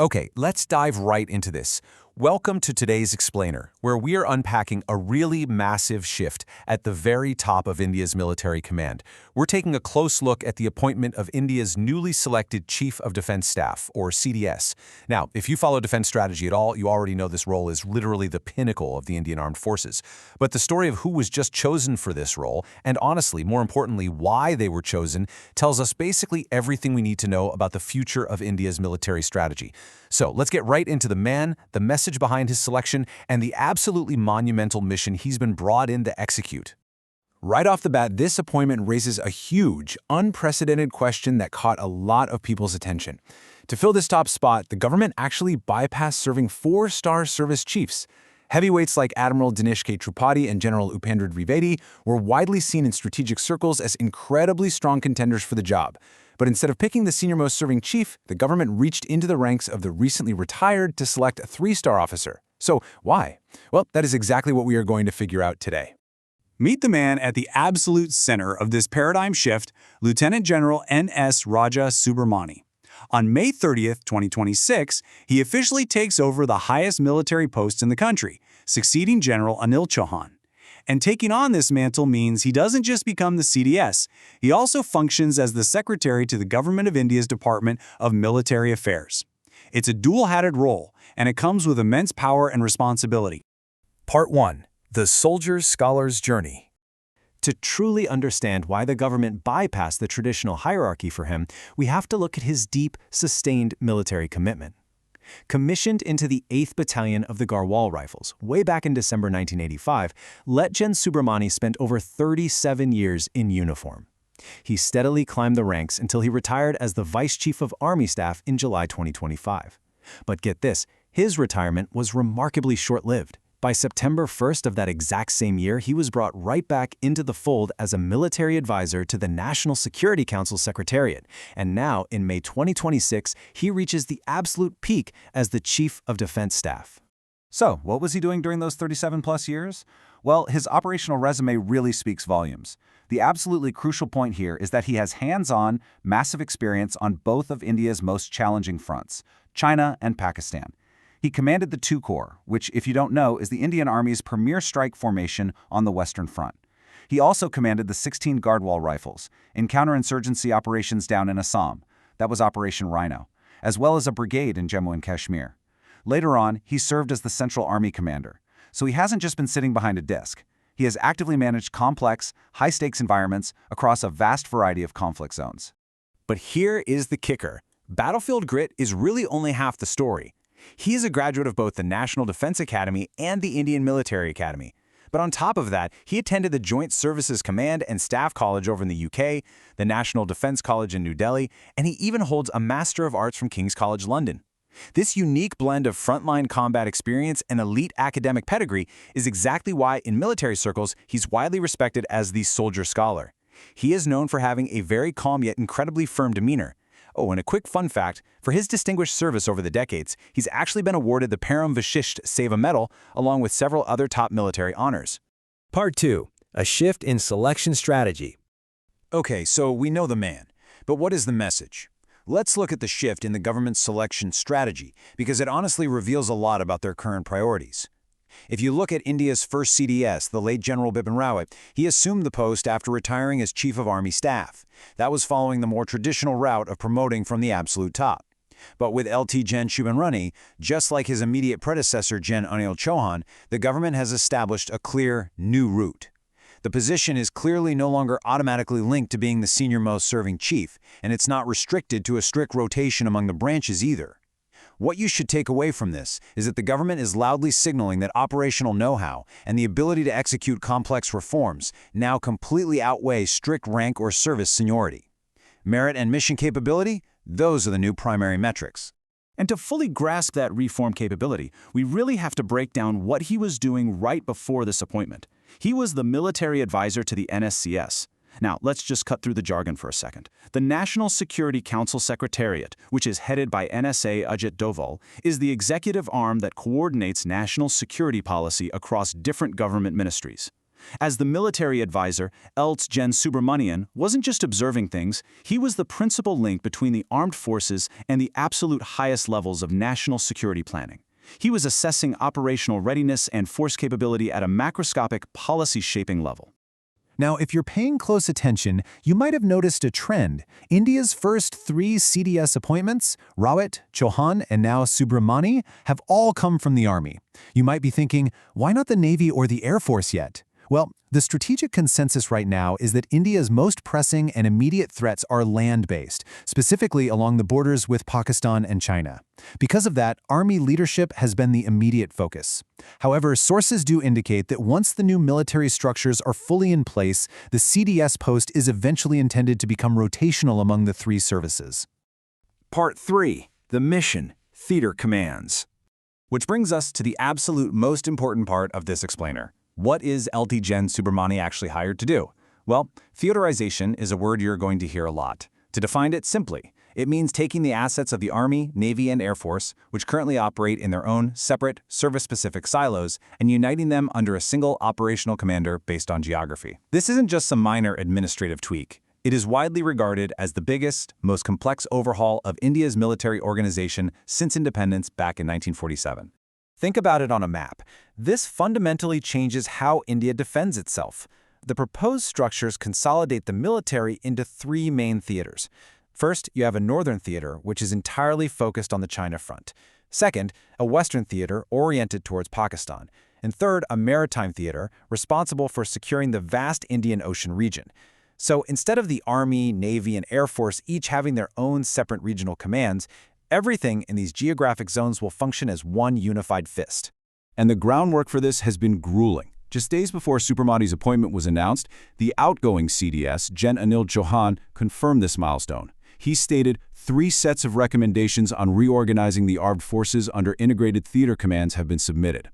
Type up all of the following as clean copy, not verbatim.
Okay, let's dive right into this. Welcome to today's Explainer, where we are unpacking a really massive shift at the very top of India's military command. We're taking a close look at the appointment of India's newly selected Chief of Defense Staff, or CDS. Now, if you follow defense strategy at all, you already know this role is literally the pinnacle of the Indian Armed Forces. But the story of who was just chosen for this role, and honestly, more importantly, why they were chosen, tells us basically everything we need to know about the future of India's military strategy. So let's get right into the man, the message behind his selection, and the absolutely monumental mission he's been brought in to execute. Right off the bat, this appointment raises a huge, unprecedented question that caught a lot of people's attention. To fill this top spot, the government actually bypassed serving 4-star service chiefs. Heavyweights like Admiral Dinesh K. Tripathi and General Upendra Dwivedi were widely seen in strategic circles as incredibly strong contenders for the job. But instead of picking the senior-most serving chief, the government reached into the ranks of the recently retired to select a 3-star officer. So why? Well, that is exactly what we are going to figure out today. Meet the man at the absolute center of this paradigm shift, Lieutenant General NS Raja Subramani. On May 30th, 2026, he officially takes over the highest military post in the country, succeeding General Anil Chauhan. And taking on this mantle means he doesn't just become the CDS, he also functions as the Secretary to the Government of India's Department of Military Affairs. It's a dual-hatted role, and it comes with immense power and responsibility. Part 1. The Soldier's Scholar's Journey. To truly understand why the government bypassed the traditional hierarchy for him, we have to look at his deep, sustained military commitment. Commissioned into the 8th Battalion of the Garhwal Rifles way back in December 1985, Gen Subramani spent over 37 years in uniform. He steadily climbed the ranks until he retired as the Vice Chief of Army Staff in July 2025. But get this, his retirement was remarkably short-lived. By September 1st of that exact same year, he was brought right back into the fold as a military advisor to the National Security Council Secretariat, and now, in May 2026, he reaches the absolute peak as the Chief of Defense Staff. So, what was he doing during those 37-plus years? Well, his operational resume really speaks volumes. The absolutely crucial point here is that he has hands-on, massive experience on both of India's most challenging fronts, China and Pakistan. He commanded the II Corps, which, if you don't know, is the Indian Army's premier strike formation on the Western Front. He also commanded the 16 Garhwal Rifles in counterinsurgency operations down in Assam. That was Operation Rhino, as well as a brigade in Jammu and Kashmir. Later on, he served as the Central Army Commander. So he hasn't just been sitting behind a desk. He has actively managed complex, high-stakes environments across a vast variety of conflict zones. But here is the kicker. Battlefield grit is really only half the story. He is a graduate of both the National Defense Academy and the Indian Military Academy. But on top of that, he attended the Joint Services Command and Staff College over in the UK, the National Defense College in New Delhi, and he even holds a Master of Arts from King's College London. This unique blend of frontline combat experience and elite academic pedigree is exactly why, in military circles, he's widely respected as the soldier scholar. He is known for having a very calm yet incredibly firm demeanor. Oh, and a quick fun fact, for his distinguished service over the decades, he's actually been awarded the Param Vishisht Seva Medal, along with several other top military honors. Part 2. A shift in selection strategy. Okay, so we know the man, but what is the message? Let's look at the shift in the government's selection strategy, because it honestly reveals a lot about their current priorities. If you look at India's first CDS, the late General Bipin Rawat, he assumed the post after retiring as Chief of Army Staff. That was following the more traditional route of promoting from the absolute top. But with LT Gen Subramani, just like his immediate predecessor General Anil Chauhan, the government has established a clear, new route. The position is clearly no longer automatically linked to being the senior-most serving chief, and it's not restricted to a strict rotation among the branches either. What you should take away from this is that the government is loudly signaling that operational know-how and the ability to execute complex reforms now completely outweigh strict rank or service seniority. Merit and mission capability? Those are the new primary metrics. And to fully grasp that reform capability, we really have to break down what he was doing right before this appointment. He was the military advisor to the NSCS. Now, let's just cut through the jargon for a second. The National Security Council Secretariat, which is headed by NSA Ajit Doval, is the executive arm that coordinates national security policy across different government ministries. As the military advisor, LT Gen Subramanian wasn't just observing things, he was the principal link between the armed forces and the absolute highest levels of national security planning. He was assessing operational readiness and force capability at a macroscopic policy-shaping level. Now, if you're paying close attention, you might have noticed a trend. India's first 3 CDS appointments, Rawat, Chauhan, and now Subramani, have all come from the Army. You might be thinking, why not the Navy or the Air Force yet? Well, the strategic consensus right now is that India's most pressing and immediate threats are land-based, specifically along the borders with Pakistan and China. Because of that, Army leadership has been the immediate focus. However, sources do indicate that once the new military structures are fully in place, the CDS post is eventually intended to become rotational among the 3 services. Part 3. The Mission, Theater Commands. Which brings us to the absolute most important part of this explainer. What is LT Gen Subramani actually hired to do? Well, theaterization is a word you're going to hear a lot. To define it simply, it means taking the assets of the Army, Navy, and Air Force, which currently operate in their own separate, service-specific silos, and uniting them under a single operational commander based on geography. This isn't just some minor administrative tweak. It is widely regarded as the biggest, most complex overhaul of India's military organization since independence back in 1947. Think about it on a map. This fundamentally changes how India defends itself. The proposed structures consolidate the military into 3 main theaters. First, you have a northern theater, which is entirely focused on the China front. Second, a western theater oriented towards Pakistan. And third, a maritime theater responsible for securing the vast Indian Ocean region. So instead of the Army, Navy, and Air Force each having their own separate regional commands, everything in these geographic zones will function as one unified fist. And the groundwork for this has been grueling. Just days before Subramani's appointment was announced, the outgoing CDS, General Anil Chauhan, confirmed this milestone. He stated 3 sets of recommendations on reorganizing the armed forces under integrated theater commands have been submitted.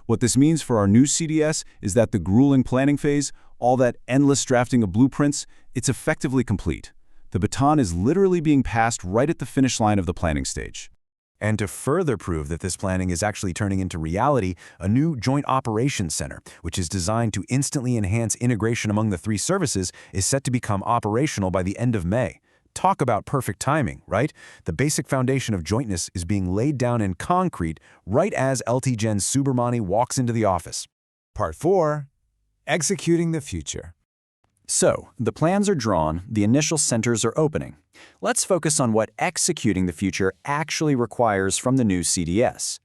What this means for our new CDS is that the grueling planning phase, all that endless drafting of blueprints, it's effectively complete. The baton is literally being passed right at the finish line of the planning stage. And to further prove that this planning is actually turning into reality, a new Joint Operations Center, which is designed to instantly enhance integration among the 3 services, is set to become operational by the end of May. Talk about perfect timing, right? The basic foundation of jointness is being laid down in concrete right as LT Gen Subramani walks into the office. Part 4. Executing the future. So, the plans are drawn, the initial centers are opening. Let's focus on what executing the future actually requires from the new CDS.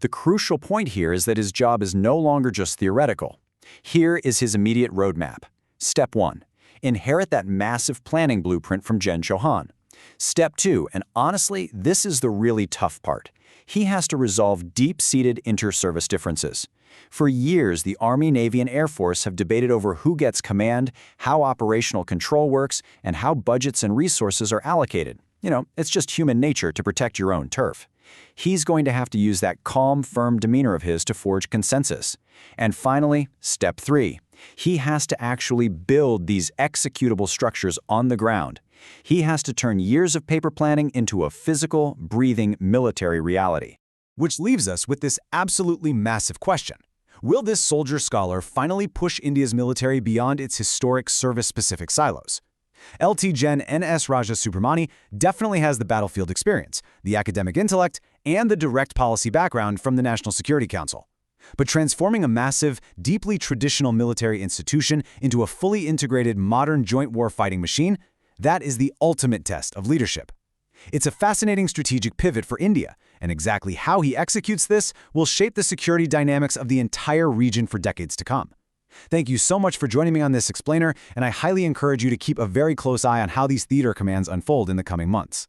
The crucial point here is that his job is no longer just theoretical. Here is his immediate roadmap. Step 1. Inherit that massive planning blueprint from Gen Chauhan. Step 2, and honestly, this is the really tough part. He has to resolve deep-seated inter-service differences. For years, the Army, Navy, and Air Force have debated over who gets command, how operational control works, and how budgets and resources are allocated. You know, it's just human nature to protect your own turf. He's going to have to use that calm, firm demeanor of his to forge consensus. And finally, step 3. He has to actually build these executable structures on the ground. He has to turn years of paper planning into a physical, breathing military reality. Which leaves us with this absolutely massive question. Will this soldier scholar finally push India's military beyond its historic service-specific silos? LT Gen NS Raja Subramani definitely has the battlefield experience, the academic intellect, and the direct policy background from the National Security Council. But transforming a massive, deeply traditional military institution into a fully integrated modern joint warfighting machine, that is the ultimate test of leadership. It's a fascinating strategic pivot for India, and exactly how he executes this will shape the security dynamics of the entire region for decades to come. Thank you so much for joining me on this explainer, and I highly encourage you to keep a very close eye on how these theater commands unfold in the coming months.